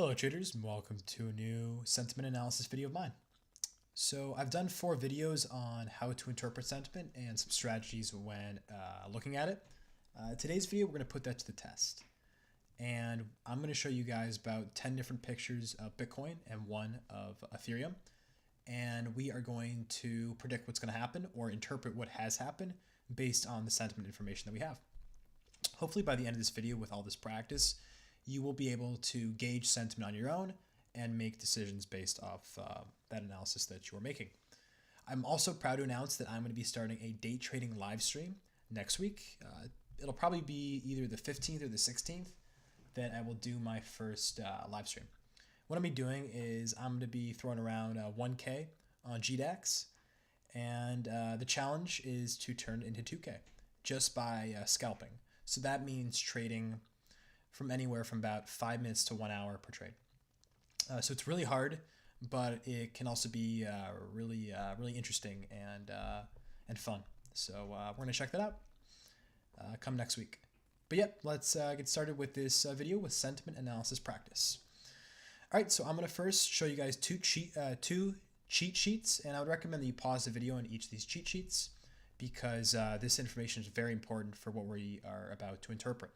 Hello traders, and welcome to a new sentiment analysis video of mine. So I've done 4 videos on how to interpret sentiment and some strategies when looking at it. Today's video, we're going to put that to the test. And I'm going to show you guys about 10 different pictures of Bitcoin and 1 of Ethereum. And we are going to predict what's going to happen or interpret what has happened based on the sentiment information that we have. Hopefully by the end of this video, with all this practice, you will be able to gauge sentiment on your own and make decisions based off that analysis that you are making. I'm also proud to announce that I'm going to be starting a day trading live stream next week. It'll probably be either the 15th or the 16th that I will do my first live stream. What I'm going to be doing is I'm going to be throwing around 1K on GDAX, and the challenge is to turn it into 2K just by scalping. So that means trading from anywhere from about 5 minutes to 1 hour per trade. So it's really hard, but it can also be really interesting and fun. So we're going to check that out come next week. But yep, let's get started with this video with sentiment analysis practice. All right, so I'm going to first show you guys two cheat sheets, and I would recommend that you pause the video on each of these cheat sheets because this information is very important for what we are about to interpret.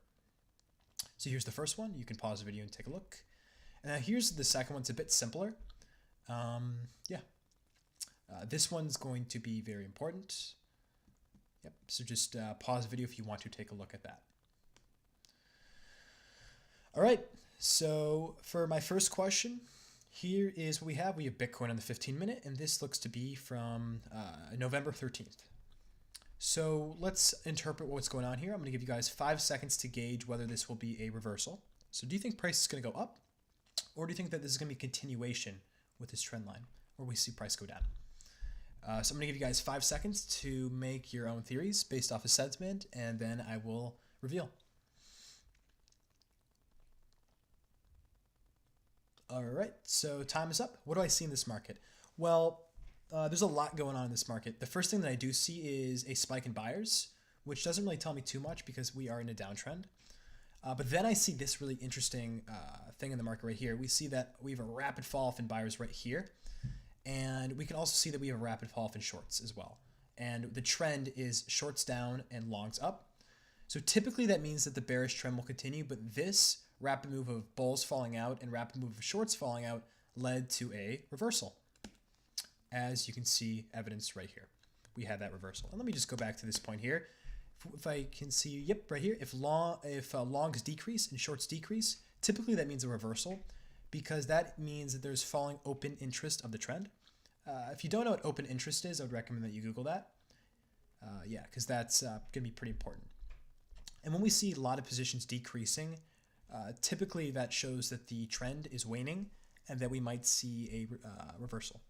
So here's the first one. You can pause the video and take a look. And now here's the second one. It's a bit simpler. This one's going to be very important. Yep. So just pause the video if you want to take a look at that. All right. So for my first question, here is what we have. We have Bitcoin on the 15-minute, and this looks to be from November 13th. So let's interpret what's going on here. I'm going to give you guys 5 seconds to gauge whether this will be a reversal. So do you think price is going to go up, or do you think that this is going to be a continuation with this trend line, or we see price go down? So I'm going to give you guys 5 seconds to make your own theories based off of sentiment, and then I will reveal. All right, so time is up. What do I see in this market? Well, there's a lot going on in this market. The first thing that I do see is a spike in buyers, which doesn't really tell me too much because we are in a downtrend. But then I see this really interesting thing in the market right here. We see that we have a rapid fall off in buyers right here. And we can also see that we have a rapid fall off in shorts as well. And the trend is shorts down and longs up. So typically that means that the bearish trend will continue, but this rapid move of bulls falling out and rapid move of shorts falling out led to a reversal. As you can see evidenced right here. We had that reversal. And let me just go back to this point here. If I can see, yep, right here, if longs decrease and shorts decrease, typically that means a reversal because that means that there's falling open interest of the trend. If you don't know what open interest is, I would recommend that you Google that. Because that's going to be pretty important. And when we see a lot of positions decreasing, typically that shows that the trend is waning and that we might see a reversal,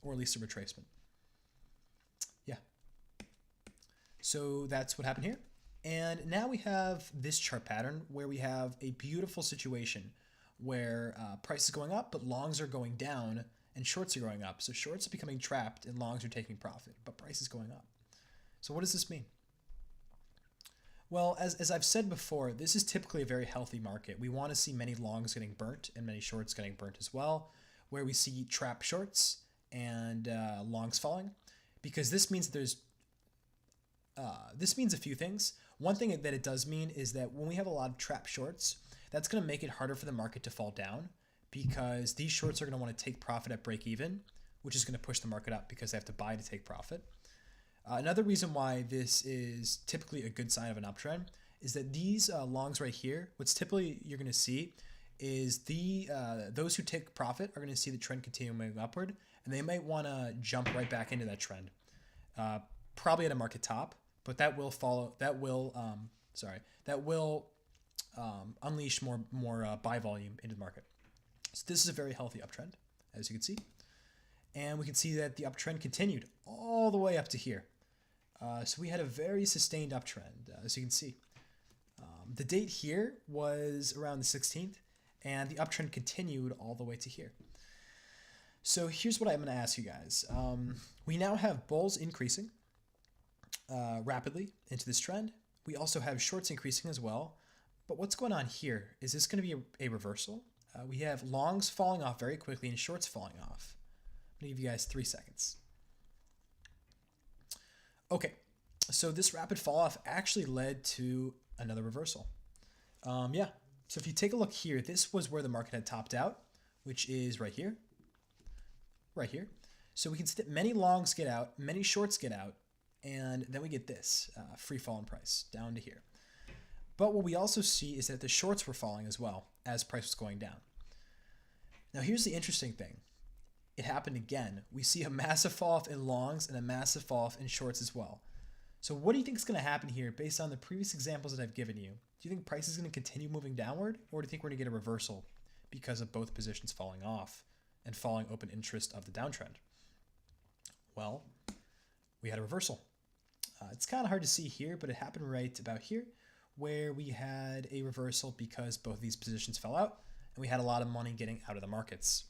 or at least a retracement. Yeah. So that's what happened here. And now we have this chart pattern where we have a beautiful situation where price is going up, but longs are going down and shorts are going up. So shorts are becoming trapped and longs are taking profit, but price is going up. So what does this mean? Well, as I've said before, this is typically a very healthy market. We want to see many longs getting burnt and many shorts getting burnt as well, where we see trap shorts and longs falling, because this means there's this means a few things. One thing that it does mean is that when we have a lot of trap shorts, that's going to make it harder for the market to fall down because these shorts are going to want to take profit at break even, which is going to push the market up because they have to buy to take profit. Another reason why this is typically a good sign of an uptrend is that these longs right here, what's typically you're going to see is those who take profit are going to see the trend continuing upward, and they might want to jump right back into that trend, probably at a market top, but that will follow. That will unleash more buy volume into the market. So this is a very healthy uptrend, as you can see, and we can see that the uptrend continued all the way up to here. So we had a very sustained uptrend, as you can see. The date here was around the 16th. And the uptrend continued all the way to here. So here's what I'm going to ask you guys. We now have bulls increasing rapidly into this trend. We also have shorts increasing as well. But what's going on here? Is this going to be a reversal? We have longs falling off very quickly and shorts falling off. I'm going to give you guys 3 seconds. Okay, so this rapid fall off actually led to another reversal. Yeah, so if you take a look here, this was where the market had topped out, which is right here. Right here. So we can see that many longs get out, many shorts get out, and then we get this free fall in price down to here. But what we also see is that the shorts were falling as well as price was going down. Now here's the interesting thing. It happened again. We see a massive fall off in longs and a massive fall off in shorts as well. So what do you think is going to happen here based on the previous examples that I've given you? Do you think price is going to continue moving downward, or do you think we're going to get a reversal because of both positions falling off and falling open interest of the downtrend? Well, we had a reversal. It's kind of hard to see here, but it happened right about here where we had a reversal because both of these positions fell out and we had a lot of money getting out of the markets,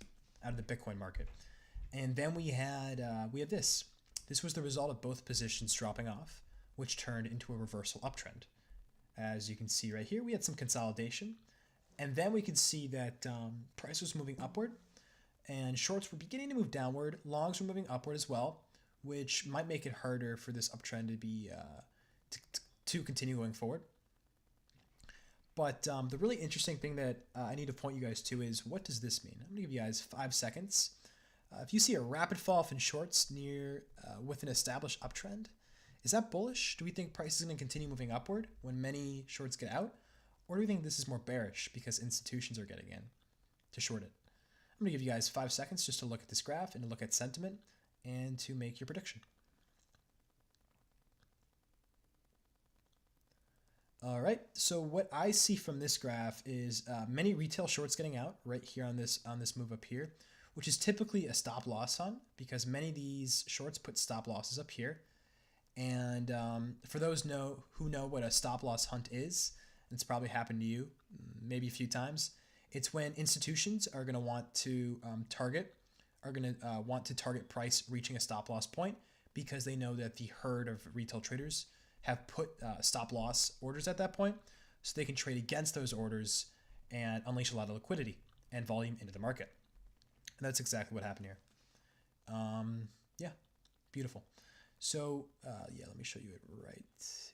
out of the Bitcoin market. And then we have this. This was the result of both positions dropping off, which turned into a reversal uptrend. As you can see right here, we had some consolidation, and then we could see that price was moving upward and shorts were beginning to move downward. Longs were moving upward as well, which might make it harder for this uptrend to be to continue going forward. But the really interesting thing that I need to point you guys to is, what does this mean? I'm going to give you guys 5 seconds. If you see a rapid fall off in shorts near with an established uptrend, is that bullish? Do we think price is going to continue moving upward when many shorts get out? Or do we think this is more bearish because institutions are getting in to short it? I'm going to give you guys 5 seconds just to look at this graph and to look at sentiment and to make your prediction. All right, so what I see from this graph is many retail shorts getting out right here on this move up here, which is typically a stop loss hunt because many of these shorts put stop losses up here. And for those who know what a stop loss hunt is, it's probably happened to you maybe a few times. It's when institutions are going to want to target price reaching a stop loss point because they know that the herd of retail traders have put stop loss orders at that point, so they can trade against those orders and unleash a lot of liquidity and volume into the market. And that's exactly what happened here. Yeah, beautiful. So yeah, let me show you it right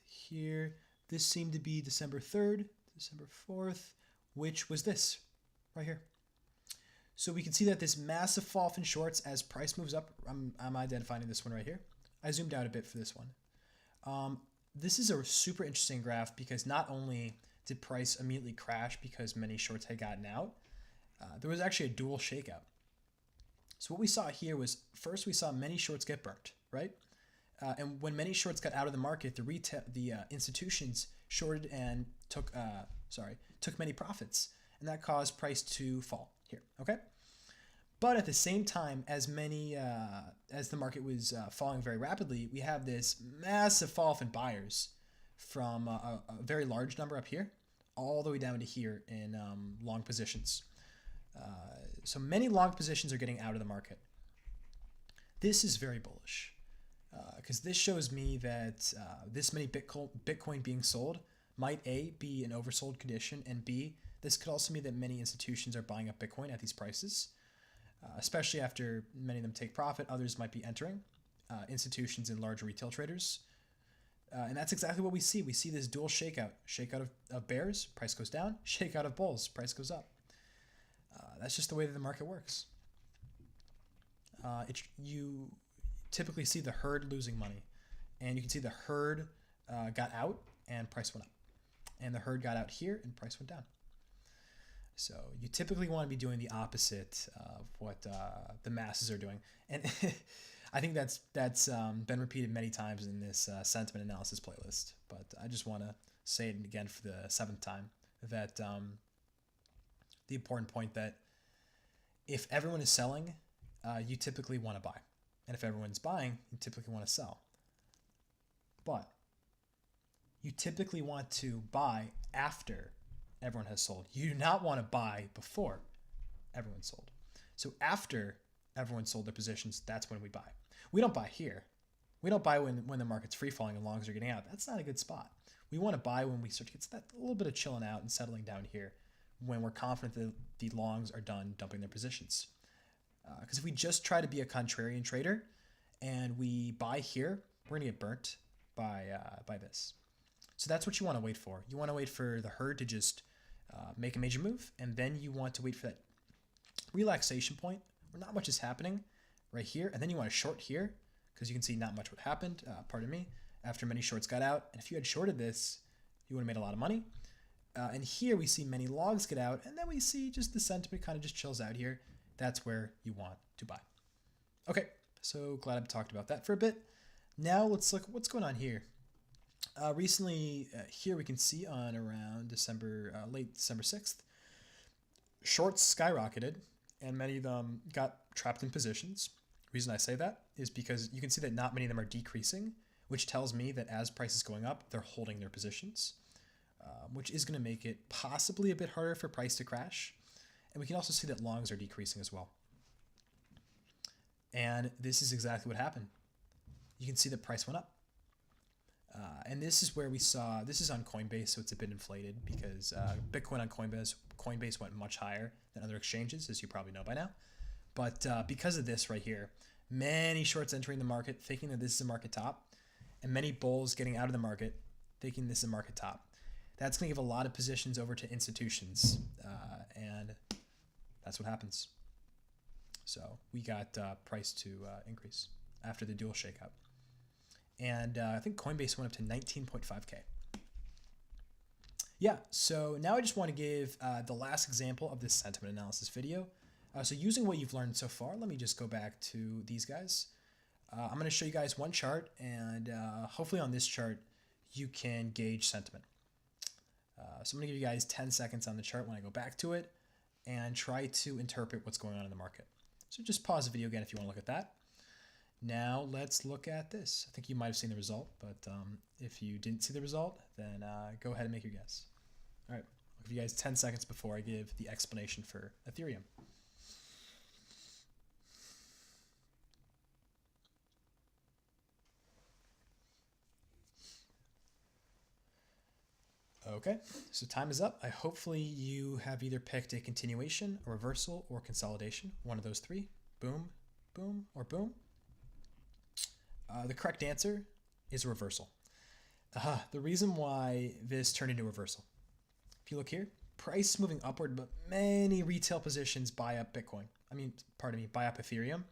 here. This seemed to be December 3rd, December 4th, which was this right here. So we can see that this massive fall off in shorts as price moves up. I'm identifying this one right here. I zoomed out a bit for this one. This is a super interesting graph because not only did price immediately crash because many shorts had gotten out, there was actually a dual shakeout. So what we saw here was, first we saw many shorts get burnt, right? And when many shorts got out of the market, the institutions shorted and took many profits, and that caused price to fall here. Okay, but at the same time, as the market was falling very rapidly, we have this massive fall off in buyers from a very large number up here all the way down to here in long positions. So many long positions are getting out of the market. This is very bullish because this shows me that this many Bitcoin being sold might A, be an oversold condition, and B, this could also mean that many institutions are buying up Bitcoin at these prices, especially after many of them take profit. Others might be entering, institutions and large retail traders. And that's exactly what we see. We see this dual shakeout of bears, price goes down, shakeout of bulls, price goes up. That's just the way that the market works. You typically see the herd losing money, and you can see the herd got out and price went up, and the herd got out here and price went down. So you typically want to be doing the opposite of what the masses are doing, and I think that's been repeated many times in this sentiment analysis playlist. But I just want to say it again for the 7th time that the important point that if everyone is selling, you typically want to buy. And if everyone's buying, you typically want to sell. But you typically want to buy after everyone has sold. You do not want to buy before everyone sold. So after everyone sold their positions, that's when we buy. We don't buy here. We don't buy when the market's free falling and longs are getting out. That's not a good spot. We want to buy when we start to get that little bit of chilling out and settling down here when we're confident that the longs are done dumping their positions. Because if we just try to be a contrarian trader and we buy here, we're gonna get burnt by this. So that's what you want to wait for. You want to wait for the herd to just make a major move, and then you want to wait for that relaxation point where not much is happening right here, and then you want to short here because you can see not much what happened, pardon me, after many shorts got out. And if you had shorted this, you would have made a lot of money. And here we see many longs get out, and then we see just the sentiment kind of just chills out here. That's where you want to buy. Okay, so glad I've talked about that for a bit. Now let's look at what's going on here. Recently, here we can see on around late December 6th, shorts skyrocketed, and many of them got trapped in positions. The reason I say that is because you can see that not many of them are decreasing, which tells me that as price is going up, they're holding their positions, which is going to make it possibly a bit harder for price to crash. And we can also see that longs are decreasing as well. And this is exactly what happened. You can see that price went up. And this is where we saw, this is on Coinbase, so it's a bit inflated because Bitcoin on Coinbase went much higher than other exchanges, as you probably know by now. But because of this right here, many shorts entering the market thinking that this is a market top, and many bulls getting out of the market thinking this is a market top. That's going to give a lot of positions over to institutions, and that's what happens. So we got price to increase after the dual shakeout. And I think Coinbase went up to 19.5K. Yeah, so now I just want to give the last example of this sentiment analysis video. So using what you've learned so far, let me just go back to these guys. I'm going to show you guys one chart, and hopefully on this chart, you can gauge sentiment. So I'm going to give you guys 10 seconds on the chart when I go back to it and try to interpret what's going on in the market. So just pause the video again if you want to look at that. Now let's look at this. I think you might have seen the result, but if you didn't see the result, then go ahead and make your guess. All right, I'll give you guys 10 seconds before I give the explanation for Ethereum. Okay, so time is up. Hopefully you have either picked a continuation, a reversal, or consolidation. One of those three. Boom, boom, or boom. The correct answer is a reversal. The reason why this turned into a reversal. If you look here, price moving upward, but many retail positions buy up Bitcoin. Buy up Ethereum.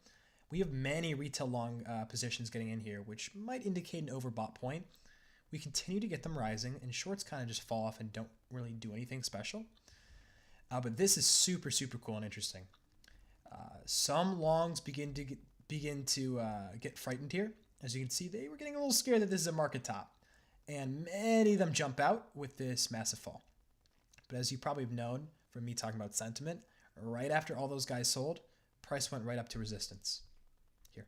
We have many retail long positions getting in here, which might indicate an overbought point. We continue to get them rising, and shorts kind of just fall off and don't really do anything special. But this is super, super cool and interesting. Some longs begin to get frightened here. As you can see, they were getting a little scared that this is a market top, and many of them jump out with this massive fall. But as you probably have known from me talking about sentiment, right after all those guys sold, price went right up to resistance here.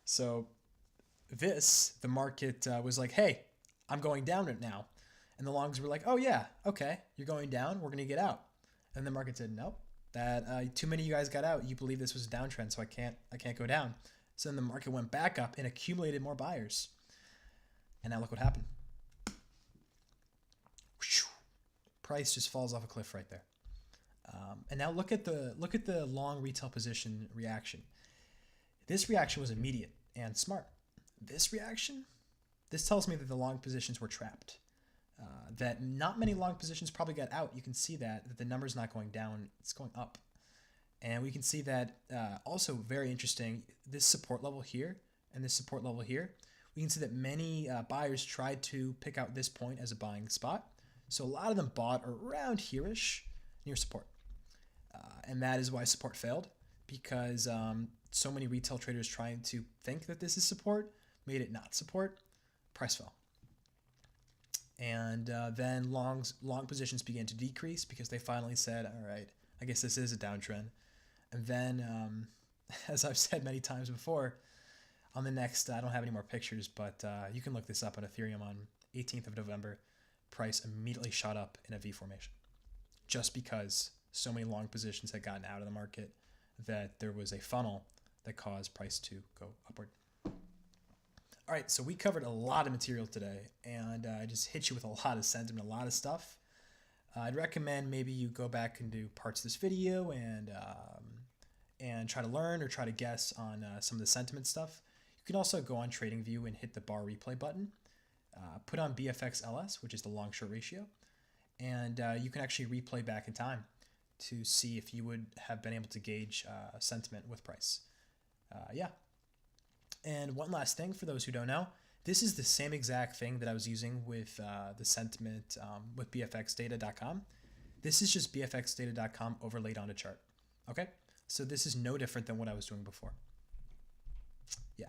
So the market was like, hey, I'm going down right now. And the longs were like, oh yeah, okay, you're going down, we're gonna get out. And the market said, nope, that too many of you guys got out. You believe this was a downtrend, so I can't go down. So then the market went back up and accumulated more buyers. And now look what happened. Price just falls off a cliff right there. And now look at the long retail position reaction. This reaction was immediate and smart. This tells me that the long positions were trapped. That not many long positions probably got out. You can see that the number's not going down, it's going up. And we can see that also very interesting, this support level here and this support level here, we can see that many buyers tried to pick out this point as a buying spot. So a lot of them bought around here-ish near support. And that is why support failed, because so many retail traders trying to think that this is support made it not support, price fell. And then long positions began to decrease because they finally said, all right, I guess this is a downtrend. And then, as I've said many times before, on the next, I don't have any more pictures, but you can look this up on Ethereum on 18th of November. Price immediately shot up in a V formation just because so many long positions had gotten out of the market that there was a funnel that caused price to go upward. All right, so we covered a lot of material today, and I just hit you with a lot of sentiment, a lot of stuff. I'd recommend maybe you go back and do parts of this video and try to learn or try to guess on some of the sentiment stuff. You can also go on Tradingview and hit the bar replay button. Put on BFXLS, which is the long-short ratio, and you can actually replay back in time to see if you would have been able to gauge sentiment with price. Yeah. And one last thing for those who don't know, this is the same exact thing that I was using with the sentiment with bfxdata.com. This is just bfxdata.com overlaid on a chart. Okay, so this is no different than what I was doing before. Yeah.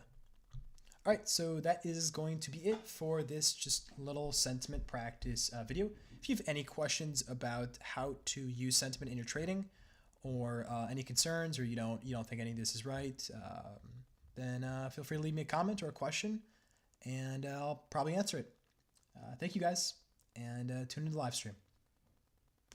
All right, so that is going to be it for this just little sentiment practice video. If you have any questions about how to use sentiment in your trading, or any concerns, or you don't think any of this is right, then feel free to leave me a comment or a question, and I'll probably answer it. Thank you guys, and tune into the live stream.